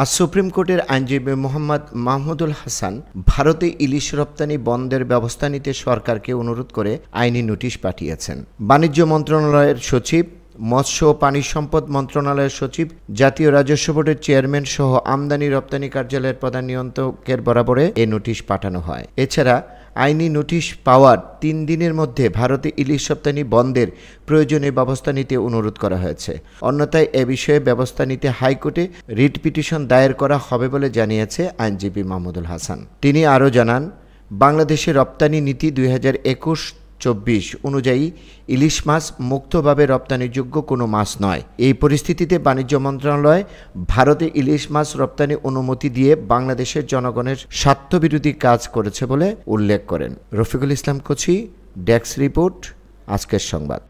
আজ সুপ্রিম কোর্টের আইনজীবী মোহাম্মদ মাহমুদুল হাসান ভারতে ইলিশ রপ্তানি বন্ধের ব্যবস্থা নিতে সরকারকে অনুরোধ করে আইনি নোটিশ পাঠিয়েছেন। বাণিজ্য মন্ত্রণালয়ের সচিব, মৎস্য ও পানি সম্পদ মন্ত্রণালয়ের সচিব, জাতীয় রাজস্ব বোর্ডের চেয়ারম্যান সহ আমদানি রপ্তানি কার্যালয়ের প্রধান নিয়ন্ত্রকের বরাবরে এ নোটিশ পাঠানো হয়। এছাড়া আইনি নোটিশ পাওয়ার ৩ দিনের মধ্যে ভারতে ইলিশ রপ্তানি বন্ধের প্রয়োজনীয় ব্যবস্থা নিতে অনুরোধ করা হয়েছে। অন্যথায় এ বিষয়ে ব্যবস্থা নিতে হাইকোর্টে রিট পিটিশন দায়ের করা হবে বলে জানিয়েছে আইনজীবী মাহমুদুল হাসান। তিনি আরও জানান, বাংলাদেশের রপ্তানি নীতি 2021-24 অনুযায়ী ইলিশ মাছ মুক্তভাবে রপ্তানিযোগ্য কোনো মাছ নয়। এই পরিস্থিতিতে বাণিজ্য মন্ত্রণালয় ভারতে ইলিশ মাছ রপ্তানি অনুমতি দিয়ে বাংলাদেশের জনগণের স্বার্থবিরোধী কাজ করেছে বলে উল্লেখ করেন। রফিকুল ইসলাম কোচি, ডেস্ক রিপোর্ট, আজকের সংবাদ।